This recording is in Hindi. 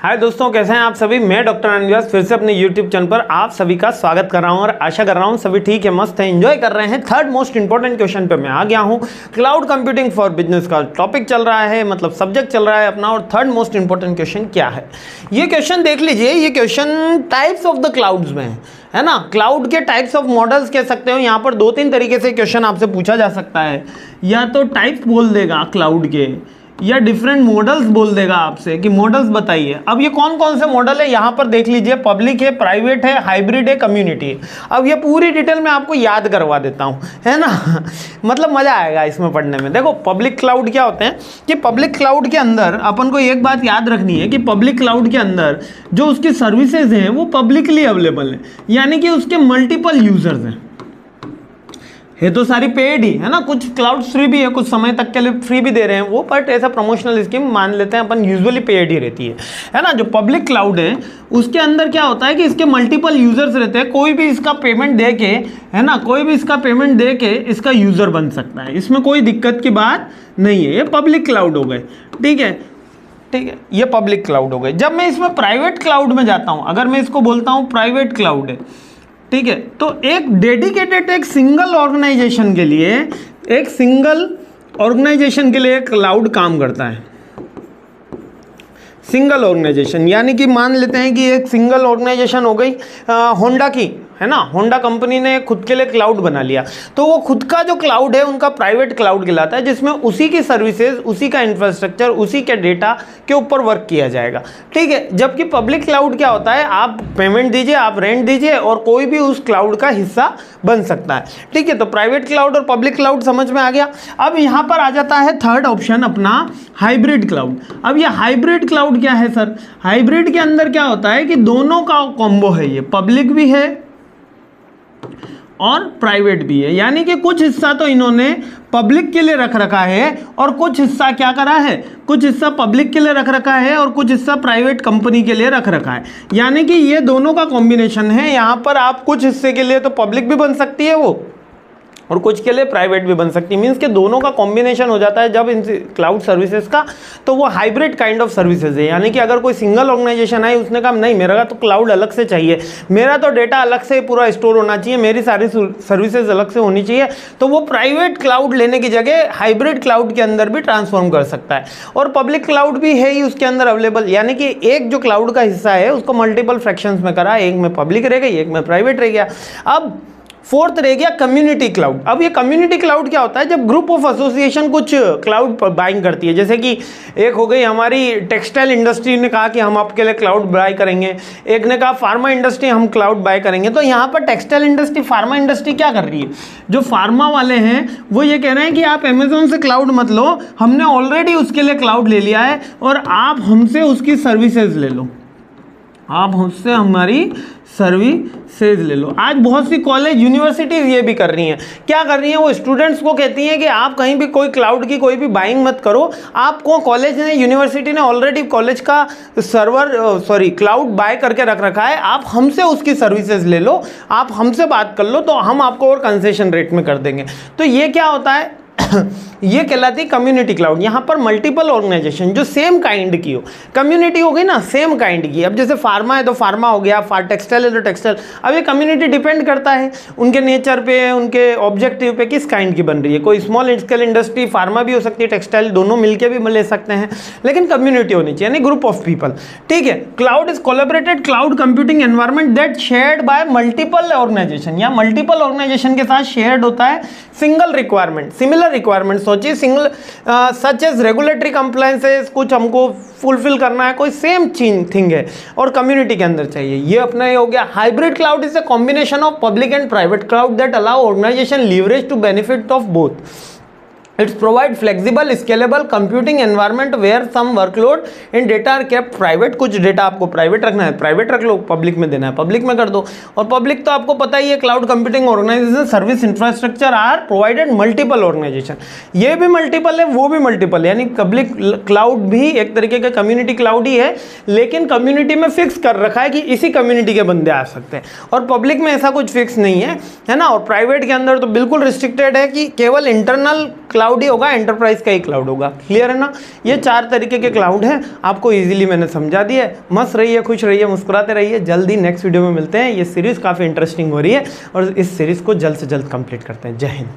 हाय दोस्तों, कैसे हैं आप सभी। मैं डॉक्टर अनव्यास फिर से अपने यूट्यूब चैनल पर आप सभी का स्वागत कर रहा हूं और आशा कर रहा हूं सभी ठीक है, मस्त है, एंजॉय कर रहे हैं। थर्ड मोस्ट इंपॉर्टेंट क्वेश्चन पे मैं आ गया हूं। क्लाउड कंप्यूटिंग फॉर बिजनेस का टॉपिक चल रहा है, मतलब सब्जेक्ट चल रहा है अपना। और थर्ड मोस्ट इंपॉर्टेंट क्वेश्चन क्या है, ये क्वेश्चन देख लीजिए। ये question types of the clouds में है ना। क्लाउड के टाइप्स ऑफ मॉडल्स कह सकते हो। यहाँ पर 2-3 तरीके से क्वेश्चन आपसे पूछा जा सकता है। या तो टाइप्स बोल देगा क्लाउड के, या डिफरेंट मॉडल्स बोल देगा आपसे कि मॉडल्स बताइए। अब ये कौन कौन से मॉडल है यहाँ पर देख लीजिए। पब्लिक है, प्राइवेट है, हाइब्रिड है, कम्युनिटी है। अब ये पूरी डिटेल में आपको याद करवा देता हूँ, है ना। मतलब मजा आएगा इसमें पढ़ने में। देखो पब्लिक क्लाउड क्या होते हैं कि पब्लिक क्लाउड के अंदर अपन को एक बात याद रखनी है कि पब्लिक क्लाउड के अंदर जो उसकी सर्विसेज हैं वो पब्लिकली अवेलेबल है, यानी कि उसके मल्टीपल यूजर्स हैं। ये तो सारी पेड ही है ना। कुछ क्लाउड फ्री भी है, कुछ समय तक के लिए फ्री भी दे रहे हैं वो, बट ऐसा प्रमोशनल स्कीम मान लेते हैं अपन, यूजुअली पेड ही रहती है ना। जो पब्लिक क्लाउड है उसके अंदर क्या होता है कि इसके मल्टीपल यूजर्स रहते हैं। कोई भी इसका पेमेंट दे के, है ना, कोई भी इसका पेमेंट दे के इसका यूजर बन सकता है। इसमें कोई दिक्कत की बात नहीं है। ये पब्लिक क्लाउड हो गए, ठीक है, ठीक है, ये पब्लिक क्लाउड हो गए। जब मैं इसमें प्राइवेट क्लाउड में जाता हूं, अगर मैं इसको बोलता हूं प्राइवेट क्लाउड है, ठीक है, तो एक डेडिकेटेड एक सिंगल ऑर्गेनाइजेशन के लिए, एक सिंगल ऑर्गेनाइजेशन के लिए क्लाउड काम करता है। सिंगल ऑर्गेनाइजेशन यानी कि मान लेते हैं कि एक सिंगल ऑर्गेनाइजेशन हो गई होंडा की, है ना। होंडा कंपनी ने खुद के लिए क्लाउड बना लिया, तो वो खुद का जो क्लाउड है उनका प्राइवेट क्लाउड कहलाता है, जिसमें उसी की सर्विसेज, उसी का इंफ्रास्ट्रक्चर, उसी के डेटा के ऊपर वर्क किया जाएगा, ठीक है। जबकि पब्लिक क्लाउड क्या होता है, आप पेमेंट दीजिए, आप रेंट दीजिए और कोई भी उस क्लाउड का हिस्सा बन सकता है, ठीक है। तो प्राइवेट क्लाउड और पब्लिक क्लाउड समझ में आ गया। अब यहाँ पर आ जाता है थर्ड ऑप्शन अपना, हाइब्रिड क्लाउड। अब ये हाइब्रिड क्लाउड क्या है सर? हाइब्रिड के अंदर क्या होता है कि दोनों का कॉम्बो है, ये पब्लिक भी है और प्राइवेट भी है। यानी कि कुछ हिस्सा तो इन्होंने पब्लिक के लिए रख रखा है और कुछ हिस्सा क्या करा है, कुछ हिस्सा पब्लिक के लिए रख रखा है और कुछ हिस्सा प्राइवेट कंपनी के लिए रख रखा है। यानी कि ये दोनों का कॉम्बिनेशन है। यहाँ पर आप कुछ हिस्से के लिए तो पब्लिक भी बन सकती है वो, और कुछ के लिए प्राइवेट भी बन सकती है। मीन्स कि दोनों का कॉम्बिनेशन हो जाता है जब इन क्लाउड सर्विसेज का, तो वो हाइब्रिड काइंड ऑफ सर्विसेज है। यानी कि अगर कोई सिंगल ऑर्गेनाइजेशन है, उसने कहा नहीं मेरा तो क्लाउड अलग से चाहिए, मेरा तो डेटा अलग से पूरा स्टोर होना चाहिए, मेरी सारी सर्विसेज अलग से होनी चाहिए, तो वो प्राइवेट क्लाउड लेने की जगह हाइब्रिड क्लाउड के अंदर भी ट्रांसफॉर्म कर सकता है। और पब्लिक क्लाउड भी है ही उसके अंदर अवेलेबल, यानी कि एक जो क्लाउड का हिस्सा है उसको मल्टीपल फ्रैक्शंस में करा, एक में पब्लिक रह गई, एक में प्राइवेट रह गया। अब फोर्थ रह गया कम्युनिटी क्लाउड। अब ये कम्युनिटी क्लाउड क्या होता है, जब ग्रुप ऑफ एसोसिएशन कुछ क्लाउड बाइंग करती है, जैसे कि एक हो गई हमारी टेक्सटाइल इंडस्ट्री ने कहा कि हम आपके लिए क्लाउड बाय करेंगे, एक ने कहा फार्मा इंडस्ट्री हम क्लाउड बाय करेंगे। तो यहाँ पर टेक्सटाइल इंडस्ट्री, फार्मा इंडस्ट्री क्या कर रही है, जो फार्मा वाले हैं वो ये कह रहे हैं कि आप अमेजोन से क्लाउड मत लो, हमने ऑलरेडी उसके लिए क्लाउड ले लिया है और आप हमसे उसकी सर्विसेज ले लो, आप हमसे हमारी सर्विसेज ले लो। आज बहुत सी कॉलेज यूनिवर्सिटीज़ ये भी कर रही हैं। क्या कर रही हैं, वो स्टूडेंट्स को कहती हैं कि आप कहीं भी कोई क्लाउड की कोई भी बाइंग मत करो, आपको कॉलेज ने, यूनिवर्सिटी ने ऑलरेडी कॉलेज का क्लाउड बाय करके रख रखा है, आप हमसे उसकी सर्विसेज ले लो, आप हमसे बात कर लो, तो हम आपको और कंसेशन रेट में कर देंगे। तो ये क्या होता है ये कहलाती है कम्युनिटी क्लाउड। यहाँ पर मल्टीपल ऑर्गेनाइजेशन जो सेम काइंड की हो, कम्युनिटी हो गई ना सेम काइंड की। अब जैसे फार्मा है तो फार्मा हो गया, टेक्सटाइल है तो टेक्सटाइल। अब ये कम्युनिटी डिपेंड करता है उनके नेचर पे, उनके ऑब्जेक्टिव पे, किस काइंड की बन रही है। कोई स्मॉल स्केल इंडस्ट्री, फार्मा भी हो सकती है, टेक्सटाइल, दोनों मिलकर भी ले सकते हैं, लेकिन कम्युनिटी होनी चाहिए, यानी ग्रुप ऑफ पीपल, ठीक है। Cloud is collaborated cloud computing environment that shared by multiple organisation, या मल्टीपल ऑर्गेनाइजेशन के साथ शेयर्ड होता है। सिंगल रिक्वायरमेंट, सिमिलर रिक्वायरमेंट सोचिए, single such as regulatory compliances, कुछ हमको फुलफिल करना है, कोई सेम थिंग है और कम्युनिटी के अंदर चाहिए। ये अपना ये हो गया। Hybrid cloud is a combination of public and private cloud that allow organisation leverage to benefit of both. It's provide flexible, scalable computing environment where some workload and data are kept private। कुछ डेटा आपको प्राइवेट रखना है, प्राइवेट रख लो, पब्लिक में देना है, पब्लिक में कर दो। और पब्लिक तो आपको पता ही है, cloud computing organisation service infrastructure are provided multiple organisation. ये भी मल्टीपल है, वो भी मल्टीपल है, यानी पब्लिक क्लाउड भी एक तरीके का कम्युनिटी क्लाउड ही है, लेकिन कम्युनिटी में फिक्स कर रखा है कि इसी कम्युनिटी के बंदे आ सकते हैं, और पब्लिक में ऐसा कुछ फिक्स नहीं है, है ना। और प्राइवेट के अंदर तो बिल्कुल रिस्ट्रिक्टेड है कि केवल इंटरनल क्लाउड ही होगा, एंटरप्राइज का ही क्लाउड होगा। क्लियर है ना? ये 4 तरीके के क्लाउड हैं, आपको इजीली मैंने समझा दिया है। मस्त रहिए, खुश रहिए, मुस्कुराते रहिए। जल्दी नेक्स्ट वीडियो में मिलते हैं। ये सीरीज़ काफ़ी इंटरेस्टिंग हो रही है और इस सीरीज़ को जल्द से जल्द कंप्लीट करते हैं। जय हिंद।